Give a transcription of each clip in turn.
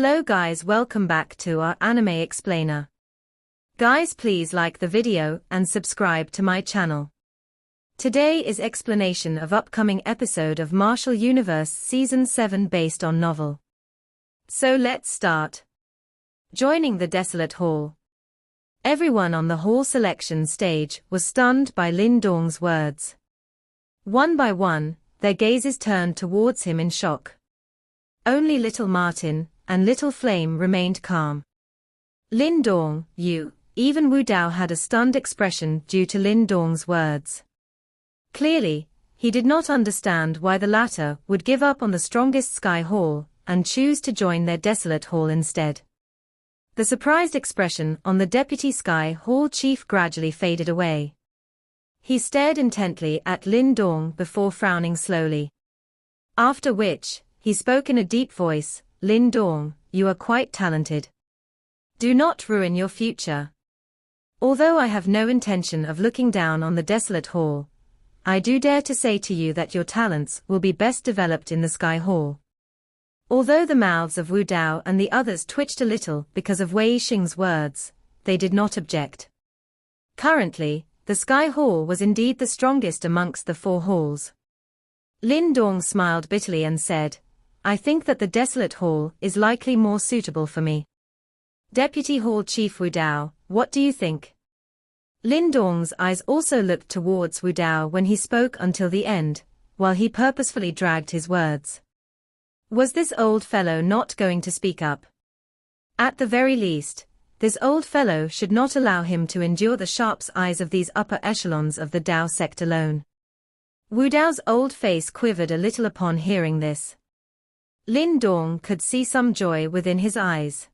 Hello guys, welcome back to our anime explainer. Guys, please like the video and subscribe to my channel. Today is explanation of upcoming episode of Martial Universe Season 7 based on novel. So let's start. Joining the Desolate Hall. Everyone on the hall selection stage was stunned by Lin Dong's words. One by one, their gazes turned towards him in shock. Only Little Martin and Little Flame remained calm. Lin Dong, you, even Wu Dao had a stunned expression due to Lin Dong's words. Clearly, he did not understand why the latter would give up on the strongest Sky Hall and choose to join their Desolate Hall instead. The surprised expression on the Deputy Sky Hall chief gradually faded away. He stared intently at Lin Dong before frowning slowly. After which, he spoke in a deep voice, Lin Dong, you are quite talented. Do not ruin your future. Although I have no intention of looking down on the Desolate Hall, I do dare to say to you that your talents will be best developed in the Sky Hall. Although the mouths of Wu Dao and the others twitched a little because of Wei Yixing's words, they did not object. Currently, the Sky Hall was indeed the strongest amongst the four halls. Lin Dong smiled bitterly and said, I think that the Desolate Hall is likely more suitable for me. Deputy Hall Chief Wu Dao, what do you think? Lin Dong's eyes also looked towards Wu Dao when he spoke until the end, while he purposefully dragged his words. Was this old fellow not going to speak up? At the very least, this old fellow should not allow him to endure the sharp eyes of these upper echelons of the Dao sect alone. Wu Dao's old face quivered a little upon hearing this. Lin Dong could see some joy within his eyes.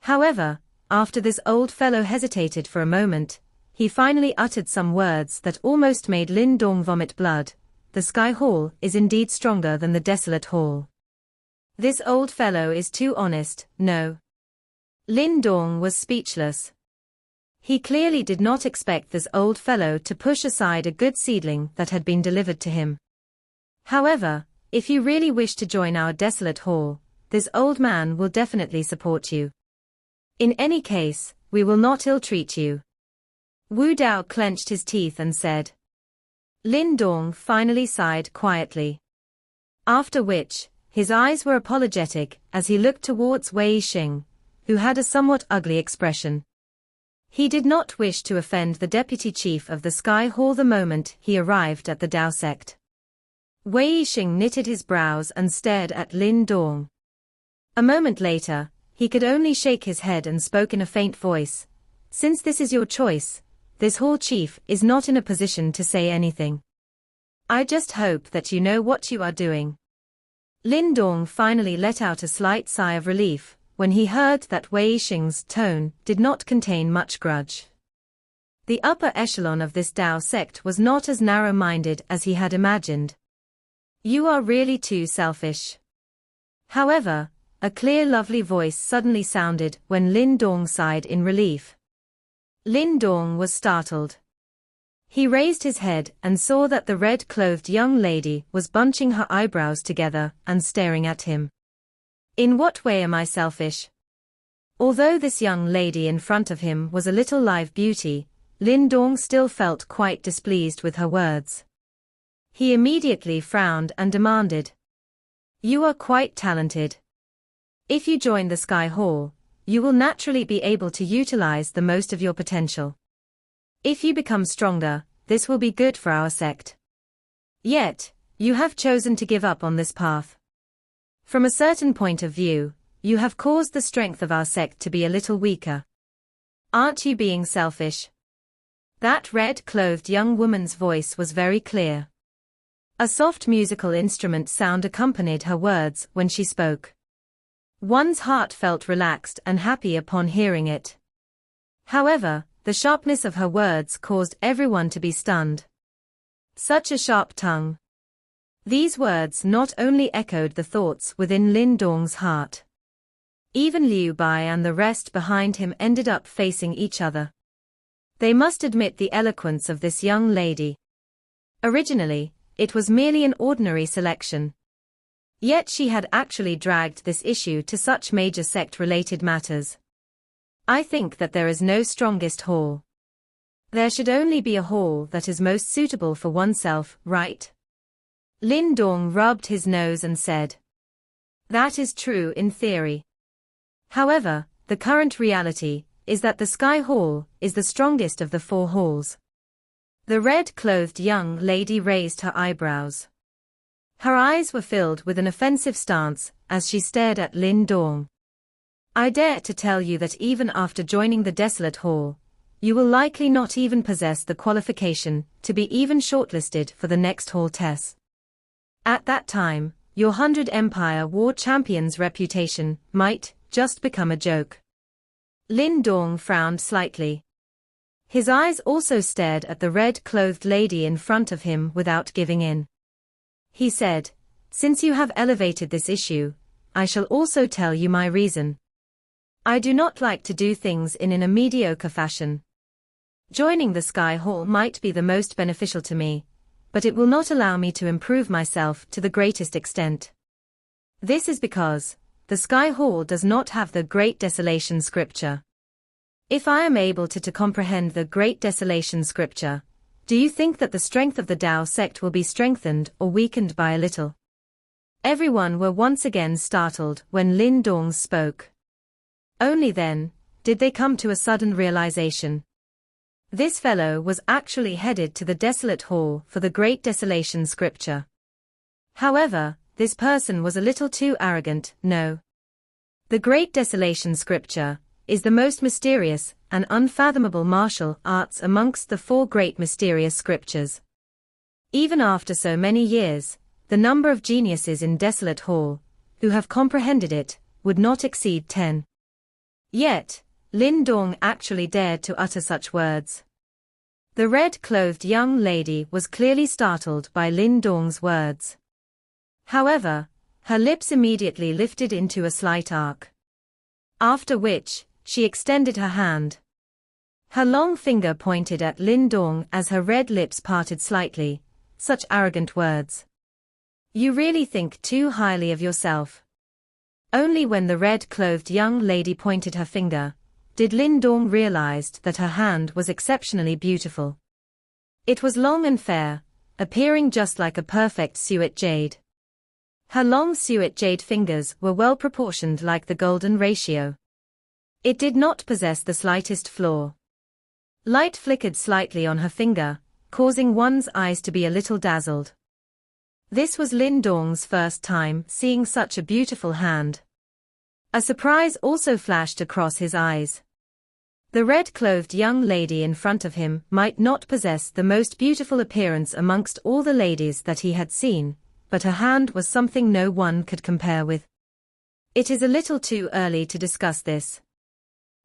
However, after this old fellow hesitated for a moment, he finally uttered some words that almost made Lin Dong vomit blood. The Sky Hall is indeed stronger than the Desolate Hall. This old fellow is too honest, no. Lin Dong was speechless. He clearly did not expect this old fellow to push aside a good seedling that had been delivered to him. However, if you really wish to join our Desolate Hall, this old man will definitely support you. In any case, we will not ill-treat you. Wu Dao clenched his teeth and said. Lin Dong finally sighed quietly. After which, his eyes were apologetic as he looked towards Wei Yixing, who had a somewhat ugly expression. He did not wish to offend the deputy chief of the Sky Hall the moment he arrived at the Dao sect. Wei Yixing knitted his brows and stared at Lin Dong. A moment later, he could only shake his head and spoke in a faint voice. Since this is your choice, this hall chief is not in a position to say anything. I just hope that you know what you are doing. Lin Dong finally let out a slight sigh of relief when he heard that Wei Yixing's tone did not contain much grudge. The upper echelon of this Dao sect was not as narrow-minded as he had imagined. You are really too selfish. However, a clear lovely voice suddenly sounded when Lin Dong sighed in relief. Lin Dong was startled. He raised his head and saw that the red-clothed young lady was bunching her eyebrows together and staring at him. In what way am I selfish? Although this young lady in front of him was a little live beauty, Lin Dong still felt quite displeased with her words. He immediately frowned and demanded. You are quite talented. If you join the Sky Hall, you will naturally be able to utilize the most of your potential. If you become stronger, this will be good for our sect. Yet, you have chosen to give up on this path. From a certain point of view, you have caused the strength of our sect to be a little weaker. Aren't you being selfish? That red-clothed young woman's voice was very clear. A soft musical instrument sound accompanied her words when she spoke. One's heart felt relaxed and happy upon hearing it. However, the sharpness of her words caused everyone to be stunned. Such a sharp tongue. These words not only echoed the thoughts within Lin Dong's heart. Even Liu Bai and the rest behind him ended up facing each other. They must admit the eloquence of this young lady. Originally, it was merely an ordinary selection. Yet she had actually dragged this issue to such major sect-related matters. I think that there is no strongest hall. There should only be a hall that is most suitable for oneself, right? Lin Dong rubbed his nose and said. That is true in theory. However, the current reality is that the Sky Hall is the strongest of the 4 halls. The red-clothed young lady raised her eyebrows. Her eyes were filled with an offensive stance as she stared at Lin Dong. I dare to tell you that even after joining the Desolate Hall, you will likely not even possess the qualification to be even shortlisted for the next hall test. At that time, your 100 Empire War Champion's reputation might just become a joke. Lin Dong frowned slightly. His eyes also stared at the red-clothed lady in front of him without giving in. He said, since you have elevated this issue, I shall also tell you my reason. I do not like to do things in a mediocre fashion. Joining the Sky Hall might be the most beneficial to me, but it will not allow me to improve myself to the greatest extent. This is because the Sky Hall does not have the Great Desolation Scripture. If I am able to comprehend the Great Desolation Scripture, do you think that the strength of the Tao sect will be strengthened or weakened by a little? Everyone were once again startled when Lin Dong spoke. Only then did they come to a sudden realization. This fellow was actually headed to the Desolate Hall for the Great Desolation Scripture. However, this person was a little too arrogant, no. The Great Desolation Scripture is the most mysterious and unfathomable martial arts amongst the 4 great mysterious scriptures. Even after so many years, the number of geniuses in Desolate Hall who have comprehended it would not exceed 10. Yet, Lin Dong actually dared to utter such words. The red-clothed young lady was clearly startled by Lin Dong's words. However, her lips immediately lifted into a slight arc. After which, she extended her hand. Her long finger pointed at Lin Dong as her red lips parted slightly. Such arrogant words. You really think too highly of yourself. Only when the red-clothed young lady pointed her finger, did Lin Dong realize that her hand was exceptionally beautiful. It was long and fair, appearing just like a perfect suet jade. Her long suet jade fingers were well proportioned like the golden ratio. It did not possess the slightest flaw. Light flickered slightly on her finger, causing one's eyes to be a little dazzled. This was Lin Dong's first time seeing such a beautiful hand. A surprise also flashed across his eyes. The red-clothed young lady in front of him might not possess the most beautiful appearance amongst all the ladies that he had seen, but her hand was something no one could compare with. It is a little too early to discuss this.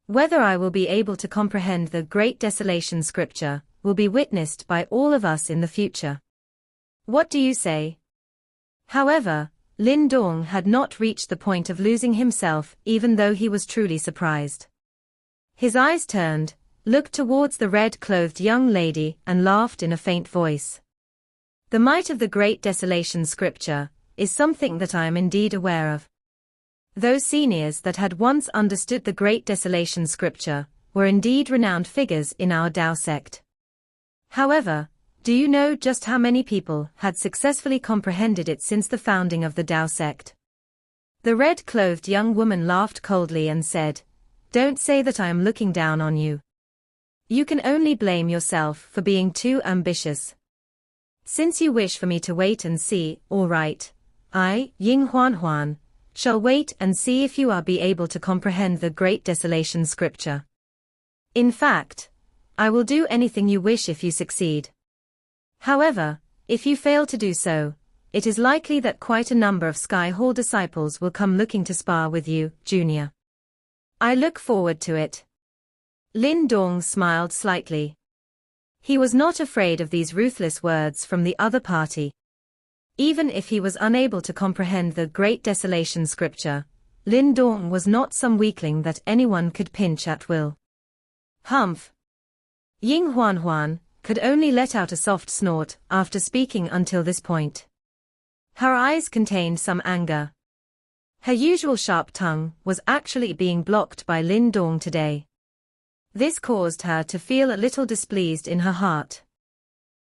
Whether I will be able to comprehend the Great Desolation Scripture will be witnessed by all of us in the future. What do you say? However, Lin Dong had not reached the point of losing himself even though he was truly surprised. His eyes turned, looked towards the red-clothed young lady and laughed in a faint voice. The might of the Great Desolation Scripture is something that I am indeed aware of. Those seniors that had once understood the Great Desolation Scripture were indeed renowned figures in our Tao sect. However, do you know just how many people had successfully comprehended it since the founding of the Tao sect? The red-clothed young woman laughed coldly and said, "Don't say that I am looking down on you. You can only blame yourself for being too ambitious. Since you wish for me to wait and see, all right, I, Ying Xiao, shall wait and see if you are be able to comprehend the Great Desolation Scripture. In fact, I will do anything you wish if you succeed. However, if you fail to do so, it is likely that quite a number of Sky Hall disciples will come looking to spar with you, Junior. I look forward to it." Lin Dong smiled slightly. He was not afraid of these ruthless words from the other party. Even if he was unable to comprehend the Great Desolation Scripture, Lin Dong was not some weakling that anyone could pinch at will. Humph! Ying Xiao could only let out a soft snort after speaking until this point. Her eyes contained some anger. Her usual sharp tongue was actually being blocked by Lin Dong today. This caused her to feel a little displeased in her heart.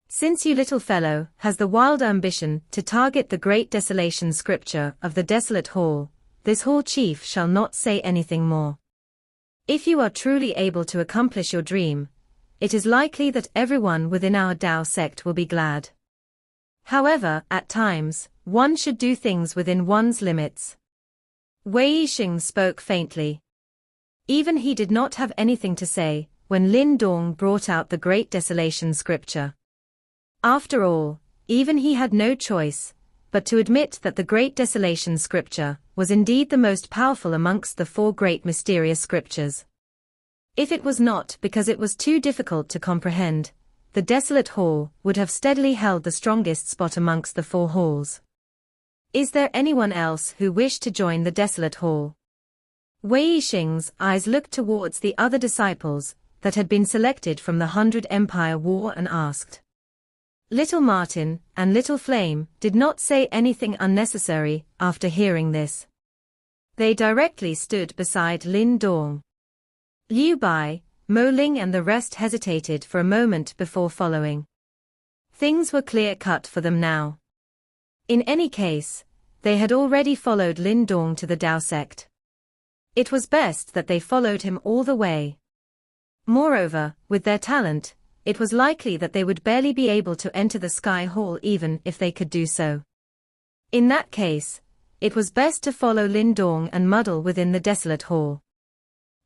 Since you little fellow has the wild ambition to target the great desolation scripture of the Desolate Hall, this hall chief shall not say anything more. If you are truly able to accomplish your dream, it is likely that everyone within our Dao sect will be glad. However, at times, one should do things within one's limits. Wei Yixing spoke faintly. Even he did not have anything to say when Lin Dong brought out the great desolation scripture. After all, even he had no choice but to admit that the great desolation scripture was indeed the most powerful amongst the four great mysterious scriptures. If it was not because it was too difficult to comprehend, the Desolate Hall would have steadily held the strongest spot amongst the four halls. Is there anyone else who wished to join the Desolate Hall? Wei Yixing's eyes looked towards the other disciples that had been selected from the 100 Empire War and asked. Little Martin and Little Flame did not say anything unnecessary after hearing this. They directly stood beside Lin Dong. Liu Bai, Mo Ling and the rest hesitated for a moment before following. Things were clear-cut for them now. In any case, they had already followed Lin Dong to the Dao sect. It was best that they followed him all the way. Moreover, with their talent, it was likely that they would barely be able to enter the Sky Hall even if they could do so. In that case, it was best to follow Lin Dong and muddle within the Desolate Hall.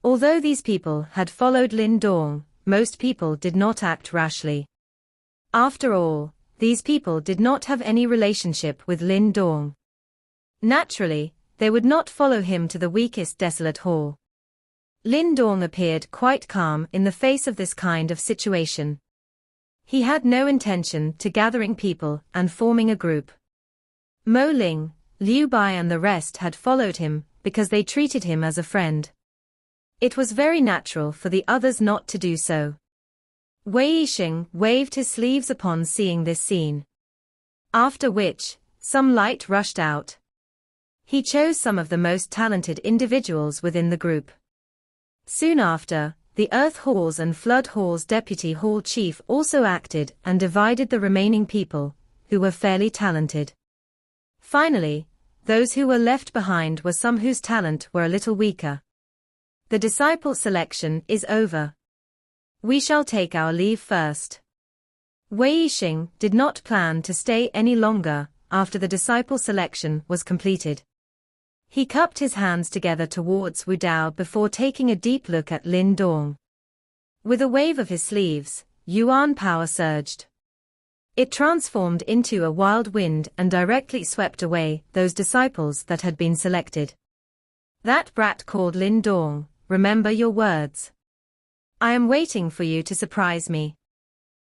Although these people had followed Lin Dong, most people did not act rashly. After all, these people did not have any relationship with Lin Dong. Naturally, they would not follow him to the weakest Desolate Hall. Lin Dong appeared quite calm in the face of this kind of situation. He had no intention to gathering people and forming a group. Mo Ling, Liu Bai and the rest had followed him because they treated him as a friend. It was very natural for the others not to do so. Wei Yixing waved his sleeves upon seeing this scene. After which, some light rushed out. He chose some of the most talented individuals within the group. Soon after, the Earth Halls and Flood Halls Deputy Hall Chief also acted and divided the remaining people, who were fairly talented. Finally, those who were left behind were some whose talent were a little weaker. The disciple selection is over. We shall take our leave first. Wei Yixing did not plan to stay any longer after the disciple selection was completed. He cupped his hands together towards Wu Dao before taking a deep look at Lin Dong. With a wave of his sleeves, Yuan power surged. It transformed into a wild wind and directly swept away those disciples that had been selected. That brat called Lin Dong, remember your words. I am waiting for you to surprise me.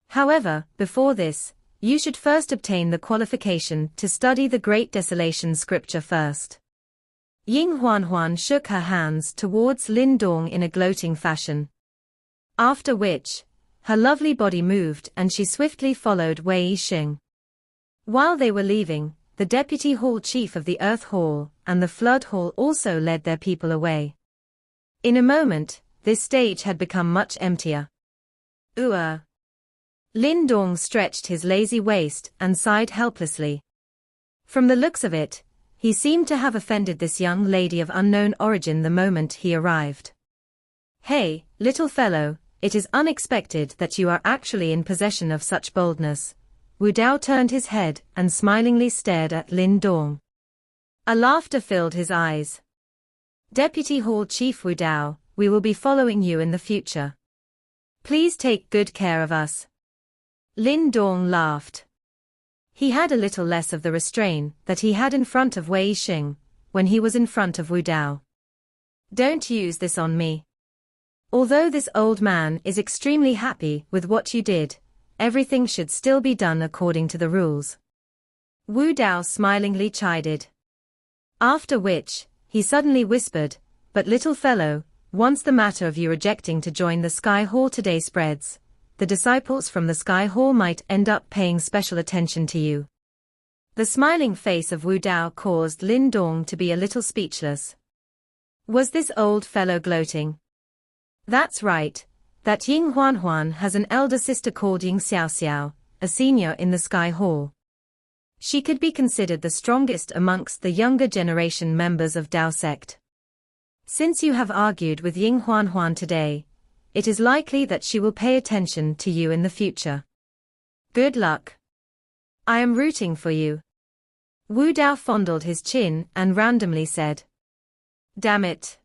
However, before this, you should first obtain the qualification to study the Great Desolation scripture first. Ying Huan shook her hands towards Lin Dong in a gloating fashion. After which, her lovely body moved and she swiftly followed Wei Yixing. While they were leaving, the Deputy Hall Chief of the Earth Hall and the Flood Hall also led their people away. In a moment, this stage had become much emptier. Lin Dong stretched his lazy waist and sighed helplessly. From the looks of it, he seemed to have offended this young lady of unknown origin the moment he arrived. Hey, little fellow, it is unexpected that you are actually in possession of such boldness. Wu Dao turned his head and smilingly stared at Lin Dong. A laughter filled his eyes. Deputy Hall Chief Wu Dao, we will be following you in the future. Please take good care of us. Lin Dong laughed. He had a little less of the restraint that he had in front of Wei Yixing, when he was in front of Wu Dao. Don't use this on me. Although this old man is extremely happy with what you did, everything should still be done according to the rules. Wu Dao smilingly chided. After which, he suddenly whispered, but little fellow, once the matter of you rejecting to join the Sky Hall today spreads, the disciples from the Sky Hall might end up paying special attention to you. The smiling face of Wu Dao caused Lin Dong to be a little speechless. Was this old fellow gloating? That's right, that Ying Huan has an elder sister called Ying Xiao Xiao, a senior in the Sky Hall. She could be considered the strongest amongst the younger generation members of Dao sect. Since you have argued with Ying Huan today, it is likely that she will pay attention to you in the future. Good luck. I am rooting for you. Wu Dao fondled his chin and randomly said. Damn it.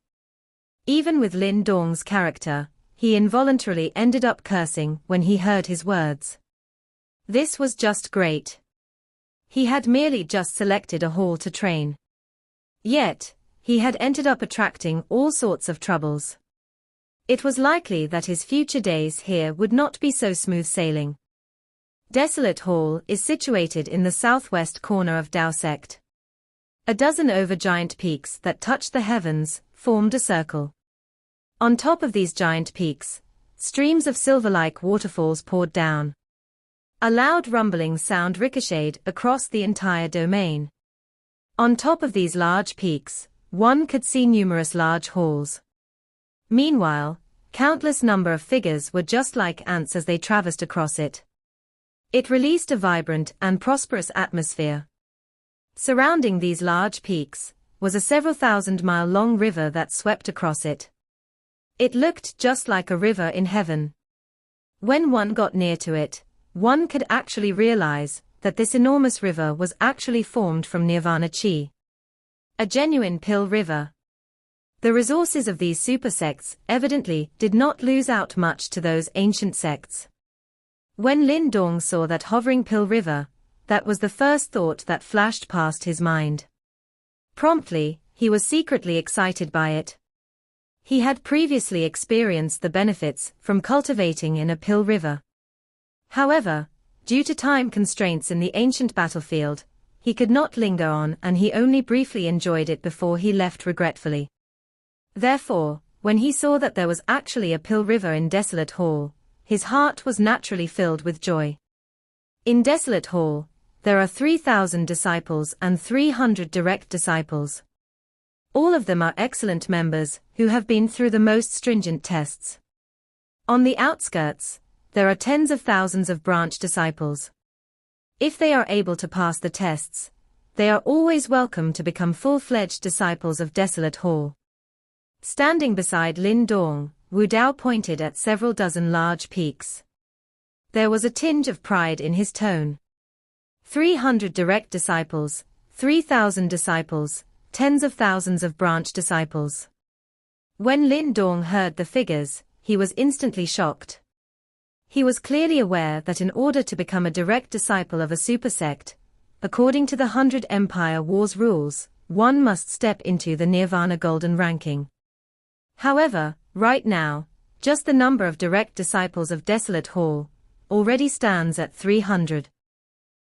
Even with Lin Dong's character, he involuntarily ended up cursing when he heard his words. This was just great. He had merely just selected a hall to train. Yet, he had ended up attracting all sorts of troubles. It was likely that his future days here would not be so smooth sailing. Desolate Hall is situated in the southwest corner of Dao sect. A dozen over giant peaks that touched the heavens formed a circle. On top of these giant peaks, streams of silver-like waterfalls poured down. A loud rumbling sound ricocheted across the entire domain. On top of these large peaks, one could see numerous large halls. Meanwhile, countless number of figures were just like ants as they traversed across it. It released a vibrant and prosperous atmosphere. Surrounding these large peaks was a several thousand-mile-long river that swept across it. It looked just like a river in heaven. When one got near to it, one could actually realize that this enormous river was actually formed from Nirvana Chi. A genuine pill river. The resources of these super sects evidently did not lose out much to those ancient sects. When Lin Dong saw that hovering pill river, that was the first thought that flashed past his mind. Promptly, he was secretly excited by it. He had previously experienced the benefits from cultivating in a pill river. However, due to time constraints in the ancient battlefield, he could not linger on and he only briefly enjoyed it before he left regretfully. Therefore, when he saw that there was actually a pill river in Desolate Hall, his heart was naturally filled with joy. In Desolate Hall, there are 3,000 disciples and 300 direct disciples. All of them are excellent members who have been through the most stringent tests. On the outskirts, there are tens of thousands of branch disciples. If they are able to pass the tests, they are always welcome to become full-fledged disciples of Desolate Hall. Standing beside Lin Dong, Wu Dao pointed at several dozen large peaks. There was a tinge of pride in his tone. 300 direct disciples, 3,000 disciples, tens of thousands of branch disciples. When Lin Dong heard the figures, he was instantly shocked. He was clearly aware that in order to become a direct disciple of a super sect, according to the 100 Empire Wars rules, one must step into the Nirvana Golden ranking. However, right now, just the number of direct disciples of Desolate Hall already stands at 300.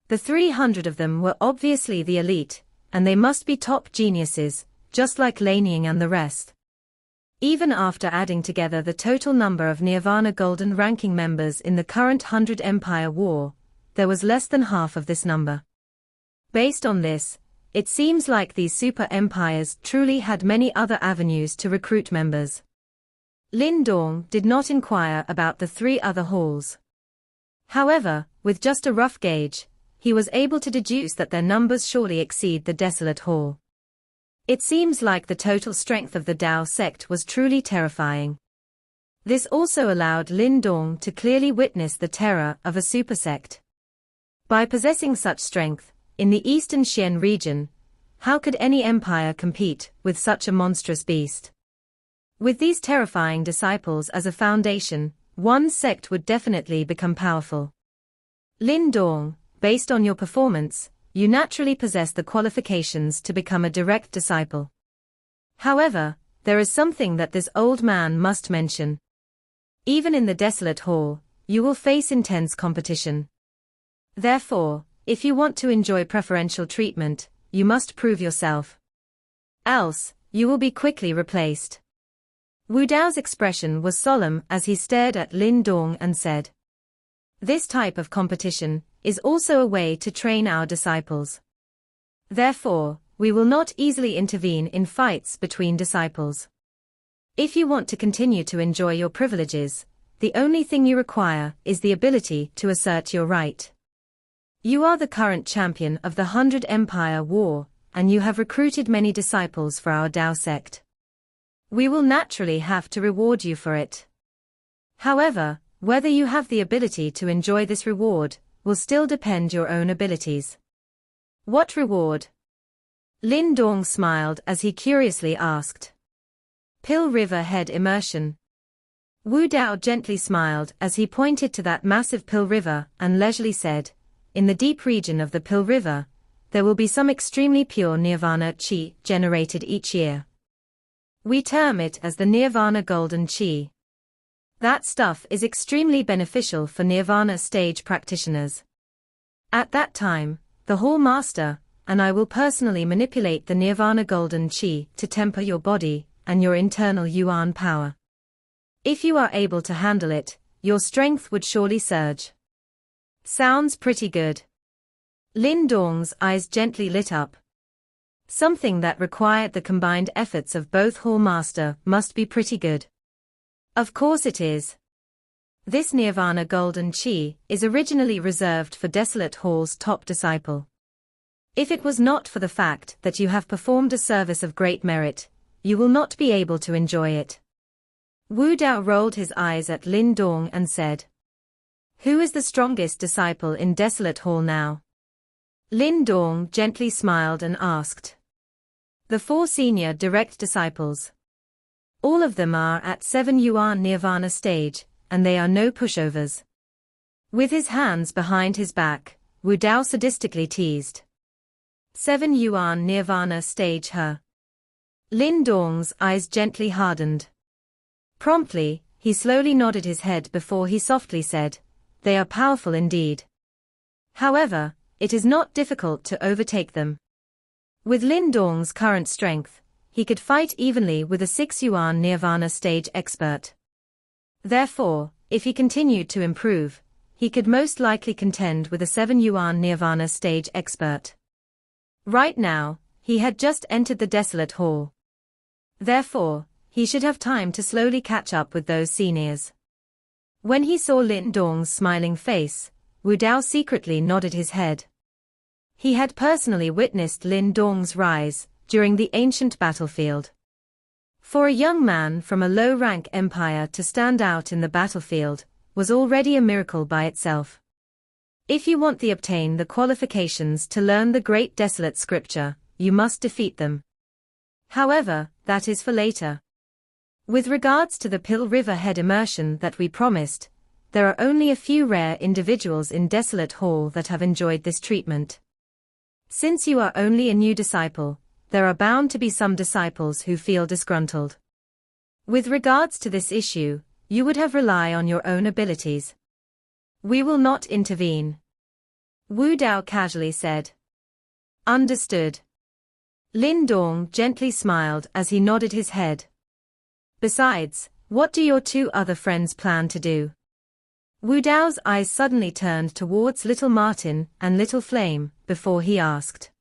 The 300 of them were obviously the elite, and they must be top geniuses, just like Laneying and the rest. Even after adding together the total number of Nirvana Golden ranking members in the current 100 Empire War, there was less than half of this number. Based on this, it seems like these super empires truly had many other avenues to recruit members. Lin Dong did not inquire about the 3 other halls. However, with just a rough gauge, he was able to deduce that their numbers surely exceed the Desolate Hall. It seems like the total strength of the Dao sect was truly terrifying. This also allowed Lin Dong to clearly witness the terror of a super sect. By possessing such strength, in the Eastern Xian region, how could any empire compete with such a monstrous beast? With these terrifying disciples as a foundation, one sect would definitely become powerful. Lin Dong, based on your performance, you naturally possess the qualifications to become a direct disciple. However, there is something that this old man must mention. Even in the Desolate Hall, you will face intense competition. Therefore, if you want to enjoy preferential treatment, you must prove yourself. Else, you will be quickly replaced. Wu Dao's expression was solemn as he stared at Lin Dong and said, "This type of competition is also a way to train our disciples. Therefore, we will not easily intervene in fights between disciples. If you want to continue to enjoy your privileges, the only thing you require is the ability to assert your right. You are the current champion of the 100 Empire War, and you have recruited many disciples for our Tao sect. We will naturally have to reward you for it. However, whether you have the ability to enjoy this reward will still depend your own abilities. What reward? Lin Dong smiled as he curiously asked. Pill River head immersion. Wu Dao gently smiled as he pointed to that massive Pill River and leisurely said, in the deep region of the Pill River, there will be some extremely pure Nirvana Qi generated each year. We term it as the Nirvana Golden Qi. That stuff is extremely beneficial for Nirvana stage practitioners. At that time, the Hall Master and I will personally manipulate the Nirvana Golden Qi to temper your body and your internal Yuan power. If you are able to handle it, your strength would surely surge. Sounds pretty good. Lin Dong's eyes gently lit up. Something that required the combined efforts of both Hall Master must be pretty good. Of course it is. This Nirvana Golden Qi is originally reserved for Desolate Hall's top disciple. If it was not for the fact that you have performed a service of great merit, you will not be able to enjoy it. Wu Dao rolled his eyes at Lin Dong and said, Who is the strongest disciple in Desolate Hall now? Lin Dong gently smiled and asked. The 4 senior direct disciples. All of them are at 7 Yuan Nirvana stage, and they are no pushovers. With his hands behind his back, Wu Dao sadistically teased. 7 Yuan Nirvana stage her. Lin Dong's eyes gently hardened. Promptly, he slowly nodded his head before he softly said, They are powerful indeed. However, it is not difficult to overtake them. With Lin Dong's current strength, he could fight evenly with a 6 Yuan Nirvana stage expert. Therefore, if he continued to improve, he could most likely contend with a 7 Yuan Nirvana stage expert. Right now, he had just entered the Desolate Hall. Therefore, he should have time to slowly catch up with those seniors. When he saw Lin Dong's smiling face, Wu Dao secretly nodded his head. He had personally witnessed Lin Dong's rise during the ancient battlefield. For a young man from a low-rank empire to stand out in the battlefield was already a miracle by itself. If you want to obtain the qualifications to learn the great Desolate scripture, you must defeat them. However, that is for later. With regards to the Pill River head immersion that we promised, there are only a few rare individuals in Desolate Hall that have enjoyed this treatment. Since you are only a new disciple, there are bound to be some disciples who feel disgruntled. With regards to this issue, you would have rely on your own abilities. We will not intervene. Wu Dao casually said. Understood. Lin Dong gently smiled as he nodded his head. Besides, what do your 2 other friends plan to do? Wu Dao's eyes suddenly turned towards Little Martin and Little Flame before he asked.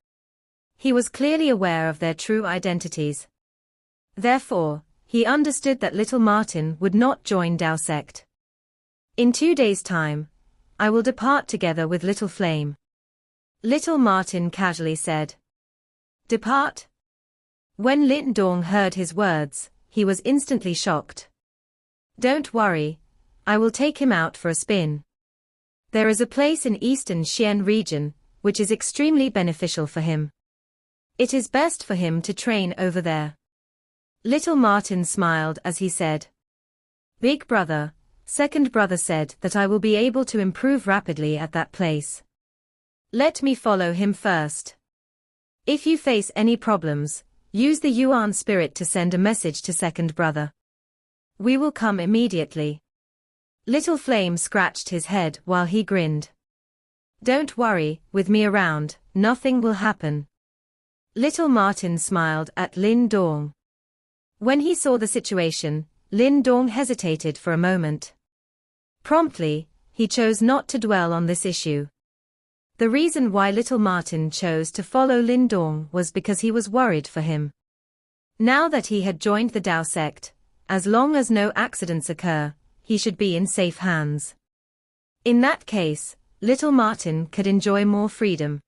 He was clearly aware of their true identities. Therefore, he understood that Little Martin would not join Tao sect. In 2 days' time, I will depart together with Little Flame. Little Martin casually said. Depart? When Lin Dong heard his words, he was instantly shocked. Don't worry, I will take him out for a spin. There is a place in Eastern Xian region, which is extremely beneficial for him. It is best for him to train over there. Little Martin smiled as he said. Big brother, second brother said that I will be able to improve rapidly at that place. Let me follow him first. If you face any problems, use the Yuan spirit to send a message to second brother. We will come immediately. Little Flame scratched his head while he grinned. Don't worry, with me around, nothing will happen. Little Martin smiled at Lin Dong. When he saw the situation, Lin Dong hesitated for a moment. Promptly, he chose not to dwell on this issue. The reason why little Martin chose to follow Lin Dong was because he was worried for him. Now that he had joined the Dao sect, as long as no accidents occur, he should be in safe hands. In that case, little Martin could enjoy more freedom.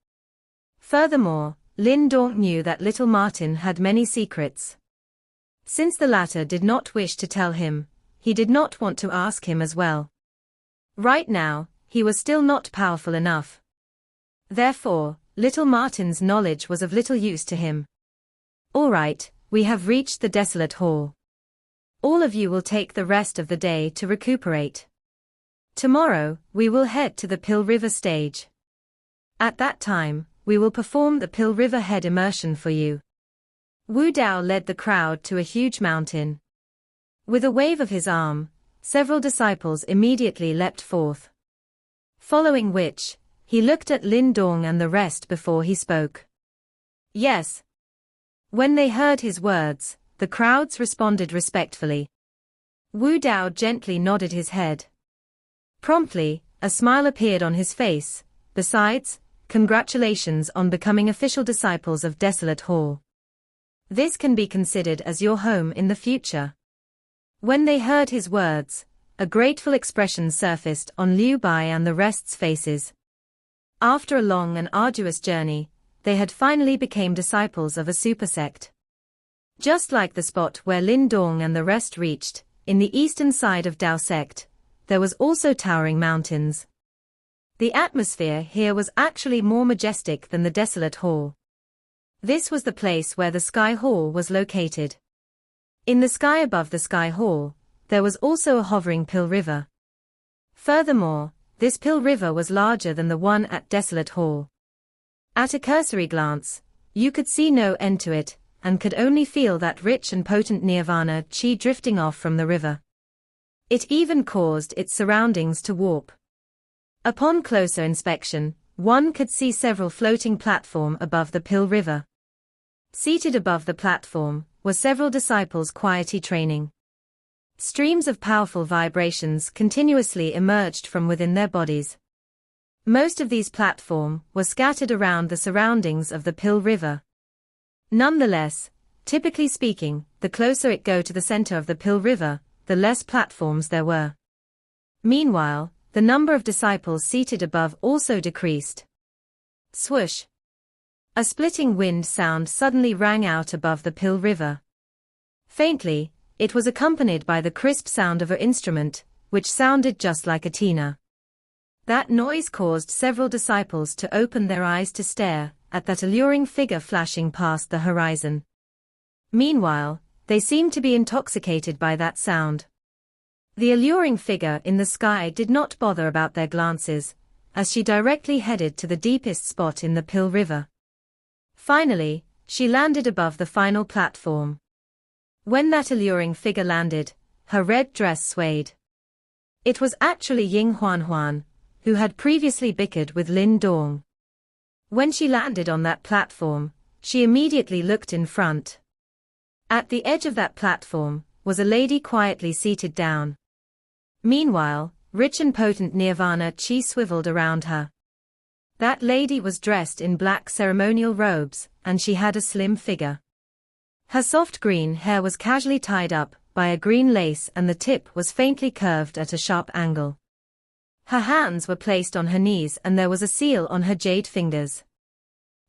Furthermore, Lin Dong knew that little Martin had many secrets. Since the latter did not wish to tell him, he did not want to ask him as well. Right now, he was still not powerful enough. Therefore, little Martin's knowledge was of little use to him. All right, we have reached the Desolate Hall. All of you will take the rest of the day to recuperate. Tomorrow, we will head to the Pill River stage. At that time, we will perform the Pill River head immersion for you. Wu Dao led the crowd to a huge mountain. With a wave of his arm, several disciples immediately leapt forth. Following which, he looked at Lin Dong and the rest before he spoke. Yes. When they heard his words, the crowds responded respectfully. Wu Dao gently nodded his head. Promptly, a smile appeared on his face. Besides, congratulations on becoming official disciples of Desolate Hall. This can be considered as your home in the future. When they heard his words, a grateful expression surfaced on Liu Bai and the rest's faces. After a long and arduous journey, they had finally become disciples of a super sect. Just like the spot where Lin Dong and the rest reached, in the eastern side of Dao sect, there was also towering mountains. The atmosphere here was actually more majestic than the Desolate Hall. This was the place where the Sky Hall was located. In the sky above the Sky Hall, there was also a hovering Pill River. Furthermore, this Pill River was larger than the one at Desolate Hall. At a cursory glance, you could see no end to it, and could only feel that rich and potent nirvana chi drifting off from the river. It even caused its surroundings to warp. Upon closer inspection, one could see several floating platforms above the Pill River. Seated above the platform were several disciples quietly training. Streams of powerful vibrations continuously emerged from within their bodies. Most of these platforms were scattered around the surroundings of the Pill River. Nonetheless, typically speaking, the closer it go to the center of the Pill River, the less platforms there were. Meanwhile, the number of disciples seated above also decreased. Swoosh! A splitting wind sound suddenly rang out above the Pill River. Faintly, it was accompanied by the crisp sound of an instrument, which sounded just like a tina. That noise caused several disciples to open their eyes to stare at that alluring figure flashing past the horizon. Meanwhile, they seemed to be intoxicated by that sound. The alluring figure in the sky did not bother about their glances, as she directly headed to the deepest spot in the Pill River. Finally, she landed above the final platform. When that alluring figure landed, her red dress swayed. It was actually Ying Xiao, who had previously bickered with Lin Dong. When she landed on that platform, she immediately looked in front. At the edge of that platform was a lady quietly seated down. Meanwhile, rich and potent nirvana chi swiveled around her. That lady was dressed in black ceremonial robes, and she had a slim figure. Her soft green hair was casually tied up by a green lace and the tip was faintly curved at a sharp angle. Her hands were placed on her knees and there was a seal on her jade fingers.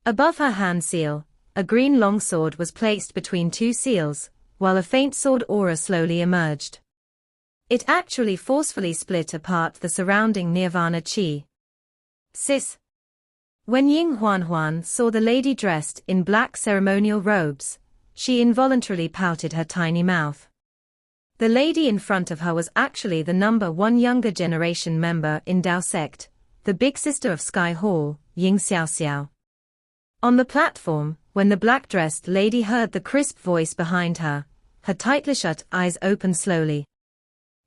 Above her hand seal, a green longsword was placed between two seals, while a faint sword aura slowly emerged. It actually forcefully split apart the surrounding nirvana chi. Sis. When Ying Xiao saw the lady dressed in black ceremonial robes, she involuntarily pouted her tiny mouth. The lady in front of her was actually the number 1 younger generation member in Dao sect, the big sister of Sky Hall, Ying Xiao Xiao. On the platform, when the black-dressed lady heard the crisp voice behind her, her tightly shut eyes opened slowly.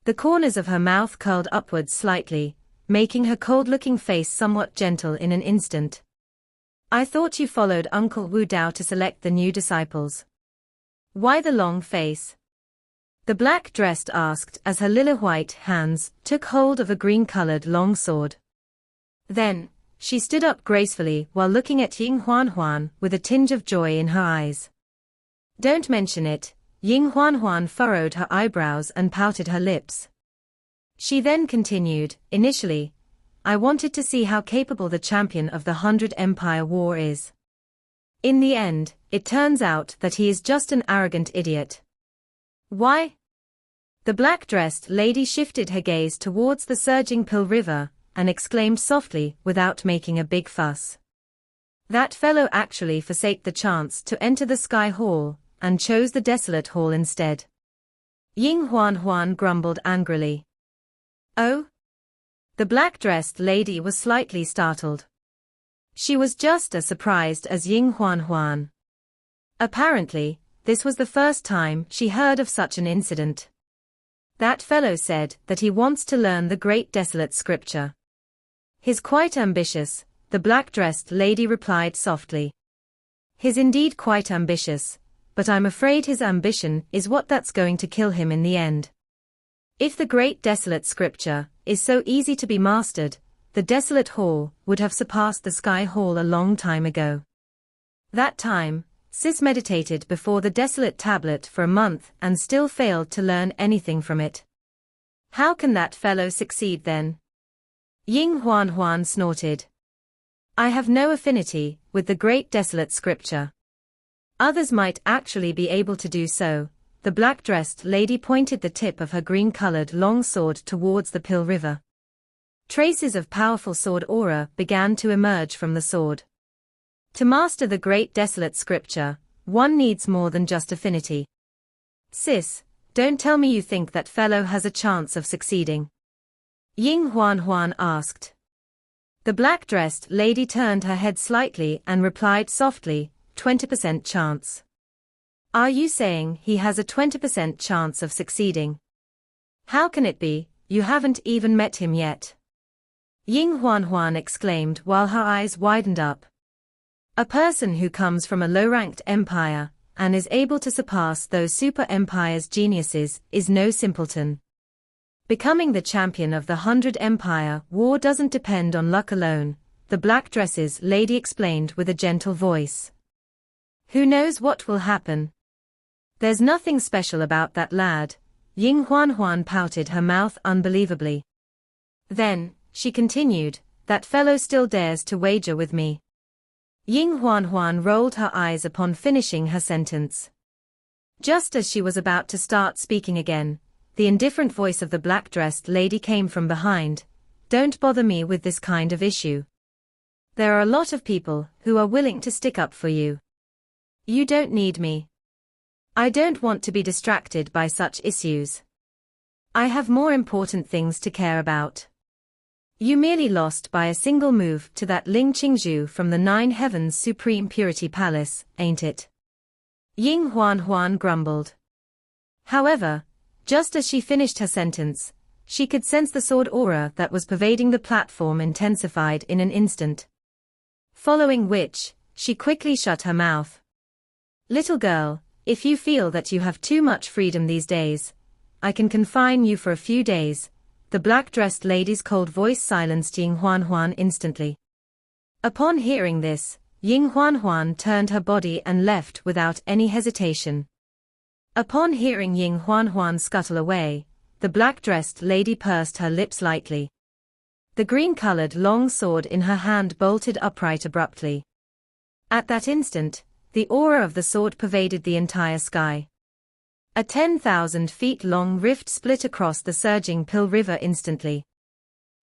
The corners of her mouth curled upwards slightly, making her cold-looking face somewhat gentle in an instant. I thought you followed Uncle Wu Dao to select the new disciples. Why the long face? The black-dressed asked as her lily-white hands took hold of a green-colored long sword. Then, She stood up gracefully while looking at Ying Huan with a tinge of joy in her eyes. Don't mention it. Ying Huan furrowed her eyebrows and pouted her lips. She then continued, initially, I wanted to see how capable the champion of the 100 Empire War is. In the end, it turns out that he is just an arrogant idiot. Why? The black-dressed lady shifted her gaze towards the surging Pill River, and exclaimed softly without making a big fuss. That fellow actually forsake the chance to enter the Sky Hall, and chose the Desolate Hall instead. Ying Huan grumbled angrily. Oh? The black-dressed lady was slightly startled. She was just as surprised as Ying Huan. Apparently, this was the first time she heard of such an incident. That fellow said that he wants to learn the great Desolate scripture. He's quite ambitious, the black-dressed lady replied softly. He's indeed quite ambitious, but I'm afraid his ambition is what that's going to kill him in the end. If the great Desolate scripture is so easy to be mastered, the Desolate Hall would have surpassed the Sky Hall a long time ago. That time, Sis meditated before the Desolate tablet for a month and still failed to learn anything from it. How can that fellow succeed then? Ying Huan snorted. I have no affinity with the great Desolate scripture. Others might actually be able to do so. The black-dressed lady pointed the tip of her green-colored long sword towards the Pill River. Traces of powerful sword aura began to emerge from the sword. To master the great Desolate scripture, one needs more than just affinity. Sis, don't tell me you think that fellow has a chance of succeeding. Ying Huan asked. The black-dressed lady turned her head slightly and replied softly, 20% chance. Are you saying he has a 20% chance of succeeding? How can it be? You haven't even met him yet. Ying Huan exclaimed while her eyes widened up. A person who comes from a low-ranked empire, and is able to surpass those super empire's geniuses, is no simpleton. Becoming the champion of the 100 Empire War doesn't depend on luck alone, the black dresses lady explained with a gentle voice. Who knows what will happen? There's nothing special about that lad. Ying Huan pouted her mouth unbelievably. Then, she continued, that fellow still dares to wager with me. Ying Huan rolled her eyes upon finishing her sentence. Just as she was about to start speaking again, the indifferent voice of the black-dressed lady came from behind. Don't bother me with this kind of issue. There are a lot of people who are willing to stick up for you. You don't need me. I don't want to be distracted by such issues. I have more important things to care about. You merely lost by a single move to that Ling Qingzhu from the Nine Heavens Supreme Purity Palace, ain't it? Ying Huan grumbled. However, just as she finished her sentence, she could sense the sword aura that was pervading the platform intensified in an instant. Following which, she quickly shut her mouth. Little girl, if you feel that you have too much freedom these days, I can confine you for a few days. The black-dressed lady's cold voice silenced Ying Huan instantly. Upon hearing this, Ying Huan turned her body and left without any hesitation. Upon hearing Ying Huan scuttle away, the black-dressed lady pursed her lips lightly. The green-colored long sword in her hand bolted upright abruptly. At that instant, the aura of the sword pervaded the entire sky. A 10,000 feet long rift split across the surging Pill River instantly.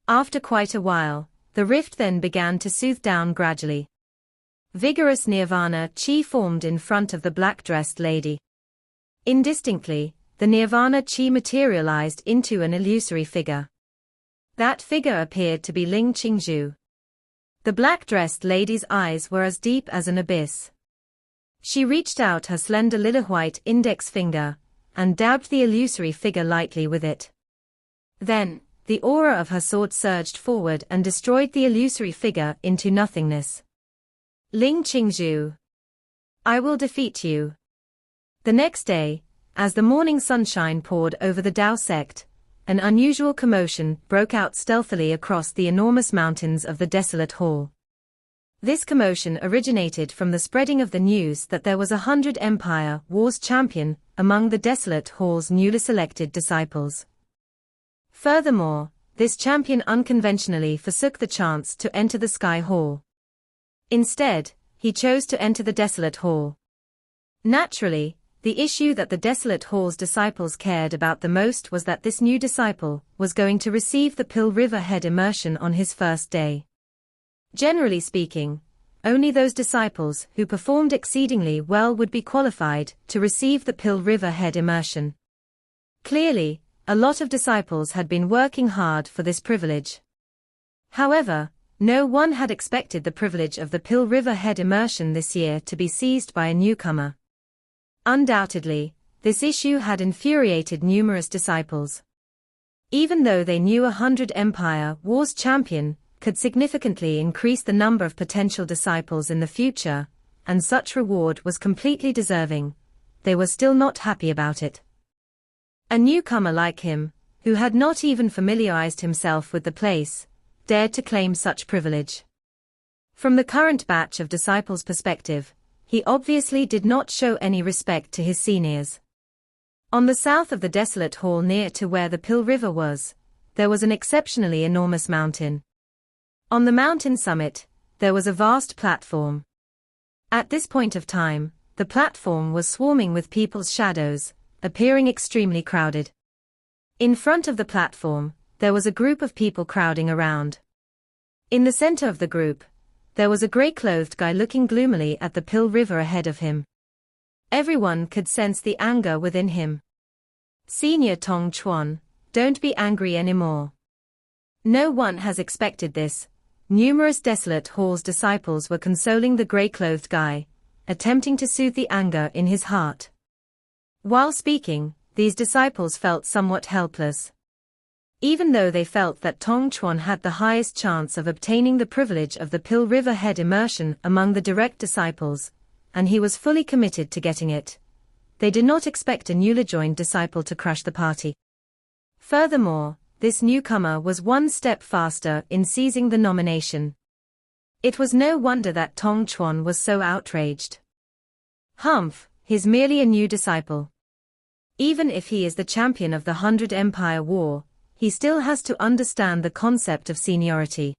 After quite a while, the rift then began to soothe down gradually. Vigorous nirvana chi formed in front of the black-dressed lady. Indistinctly, the nirvana chi materialized into an illusory figure. That figure appeared to be Ling Qingzhu. The black-dressed lady's eyes were as deep as an abyss. She reached out her slender lily-white index finger, and dabbed the illusory figure lightly with it. Then, the aura of her sword surged forward and destroyed the illusory figure into nothingness. Ling Qingzhu. I will defeat you. The next day, as the morning sunshine poured over the Tao sect, an unusual commotion broke out stealthily across the enormous mountains of the Desolate Hall. This commotion originated from the spreading of the news that there was a 100 Empire Wars champion among the Desolate Hall's newly selected disciples. Furthermore, this champion unconventionally forsook the chance to enter the Sky Hall. Instead, he chose to enter the Desolate Hall. Naturally, the issue that the Desolate Hall's disciples cared about the most was that this new disciple was going to receive the Pill River Head immersion on his first day. Generally speaking, only those disciples who performed exceedingly well would be qualified to receive the Pill River Head immersion. Clearly, a lot of disciples had been working hard for this privilege. However, no one had expected the privilege of the Pill River Head immersion this year to be seized by a newcomer. Undoubtedly, this issue had infuriated numerous disciples. Even though they knew a 100 Empire Wars champion could significantly increase the number of potential disciples in the future, and such reward was completely deserving, they were still not happy about it. A newcomer like him, who had not even familiarized himself with the place, dared to claim such privilege. From the current batch of disciples' perspective, he obviously did not show any respect to his seniors. On the south of the Desolate Hall near to where the Pill River was, there was an exceptionally enormous mountain. On the mountain summit, there was a vast platform. At this point of time, the platform was swarming with people's shadows, appearing extremely crowded. In front of the platform, there was a group of people crowding around. In the center of the group, there was a grey-clothed guy looking gloomily at the Pill River ahead of him. Everyone could sense the anger within him. Senior Tong Chuan, don't be angry anymore. No one has expected this. Numerous Desolate Hall's disciples were consoling the grey-clothed guy, attempting to soothe the anger in his heart. While speaking, these disciples felt somewhat helpless. Even though they felt that Tong Chuan had the highest chance of obtaining the privilege of the Pill River Head immersion among the direct disciples, and he was fully committed to getting it, they did not expect a newly joined disciple to crush the party. Furthermore, this newcomer was one step faster in seizing the nomination. It was no wonder that Tong Chuan was so outraged. Humph, he's merely a new disciple. Even if he is the champion of the 100 Empire War, he still has to understand the concept of seniority.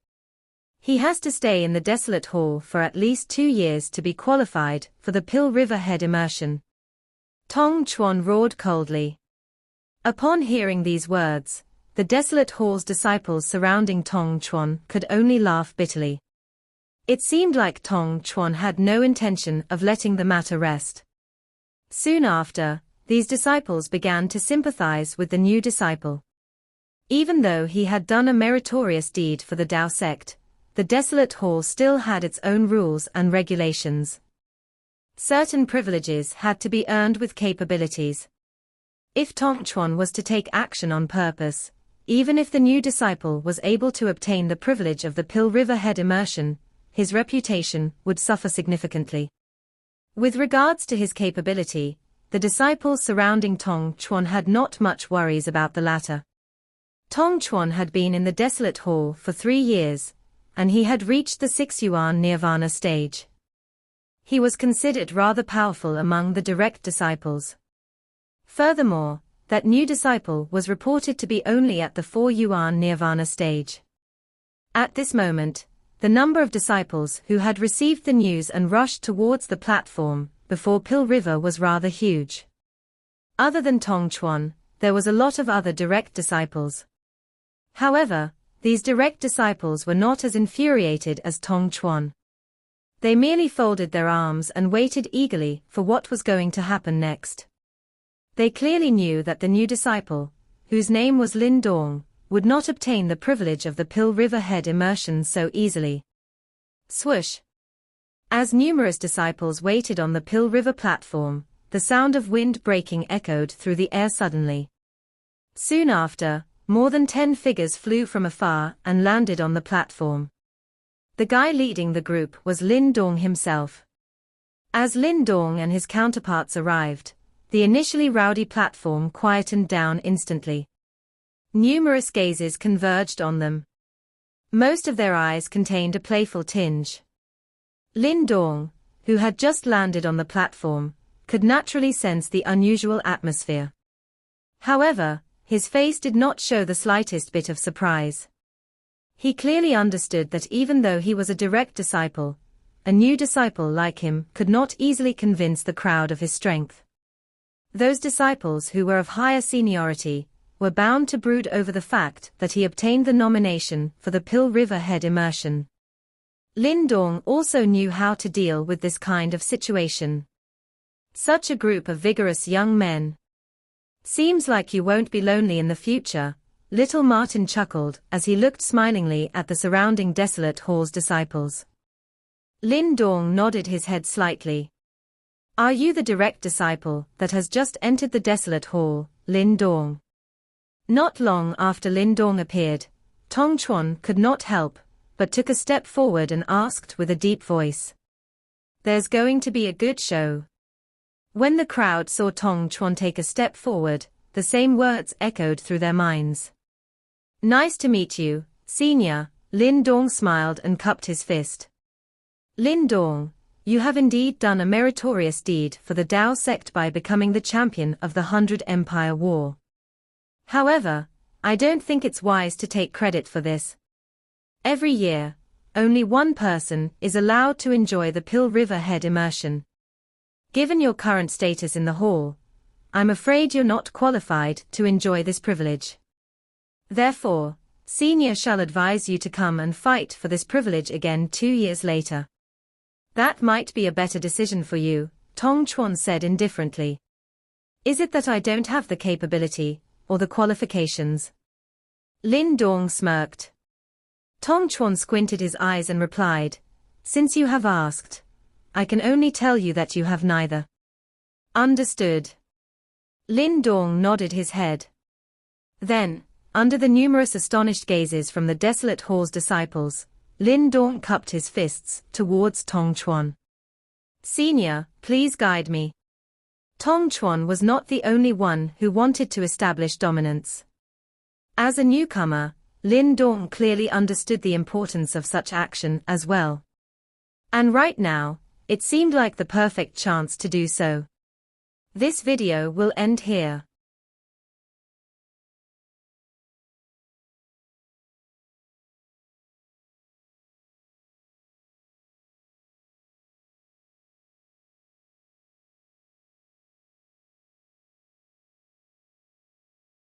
He has to stay in the Desolate Hall for at least 2 years to be qualified for the Pill River Head immersion. Tong Chuan roared coldly. Upon hearing these words, the Desolate Hall's disciples surrounding Tong Chuan could only laugh bitterly. It seemed like Tong Chuan had no intention of letting the matter rest. Soon after, these disciples began to sympathize with the new disciple. Even though he had done a meritorious deed for the Dao sect, the Desolate Hall still had its own rules and regulations. Certain privileges had to be earned with capabilities. If Tong Chuan was to take action on purpose, even if the new disciple was able to obtain the privilege of the Pill River Head immersion, his reputation would suffer significantly. With regards to his capability, the disciples surrounding Tong Chuan had not much worries about the latter. Tong Chuan had been in the Desolate Hall for 3 years, and he had reached the 6 Yuan Nirvana stage. He was considered rather powerful among the direct disciples. Furthermore, that new disciple was reported to be only at the 4 Yuan Nirvana stage. At this moment, the number of disciples who had received the news and rushed towards the platform before Pill River was rather huge. Other than Tong Chuan, there was a lot of other direct disciples. However, these direct disciples were not as infuriated as Tong Chuan. They merely folded their arms and waited eagerly for what was going to happen next. They clearly knew that the new disciple, whose name was Lin Dong, would not obtain the privilege of the Pill River Head immersion so easily. Swoosh! As numerous disciples waited on the Pill River platform, the sound of wind breaking echoed through the air suddenly. Soon after, more than 10 figures flew from afar and landed on the platform. The guy leading the group was Lin Dong himself. As Lin Dong and his counterparts arrived, the initially rowdy platform quietened down instantly. Numerous gazes converged on them. Most of their eyes contained a playful tinge. Lin Dong, who had just landed on the platform, could naturally sense the unusual atmosphere. However, his face did not show the slightest bit of surprise. He clearly understood that even though he was a direct disciple, a new disciple like him could not easily convince the crowd of his strength. Those disciples who were of higher seniority were bound to brood over the fact that he obtained the nomination for the Pill River head immersion. Lin Dong also knew how to deal with this kind of situation. Such a group of vigorous young men. Seems like you won't be lonely in the future, little Martin chuckled as he looked smilingly at the surrounding Desolate Hall's disciples. Lin Dong nodded his head slightly. Are you the direct disciple that has just entered the Desolate Hall, Lin Dong? Not long after Lin Dong appeared, Tong Chuan could not help but took a step forward and asked with a deep voice. There's going to be a good show. When the crowd saw Tong Chuan take a step forward, the same words echoed through their minds. Nice to meet you, senior, Lin Dong smiled and cupped his fist. Lin Dong, you have indeed done a meritorious deed for the Dao sect by becoming the champion of the 100 Empire War. However, I don't think it's wise to take credit for this. Every year, only one person is allowed to enjoy the Pill River head immersion. Given your current status in the hall, I'm afraid you're not qualified to enjoy this privilege. Therefore, Senior shall advise you to come and fight for this privilege again 2 years later. That might be a better decision for you, Tong Chuan said indifferently. Is it that I don't have the capability, or the qualifications? Lin Dong smirked. Tong Chuan squinted his eyes and replied, Since you have asked, I can only tell you that you have neither. Understood. Lin Dong nodded his head. Then, under the numerous astonished gazes from the Desolate Hall's disciples, Lin Dong cupped his fists towards Tong Chuan. Senior, please guide me. Tong Chuan was not the only one who wanted to establish dominance. As a newcomer, Lin Dong clearly understood the importance of such action as well. And right now, it seemed like the perfect chance to do so. This video will end here.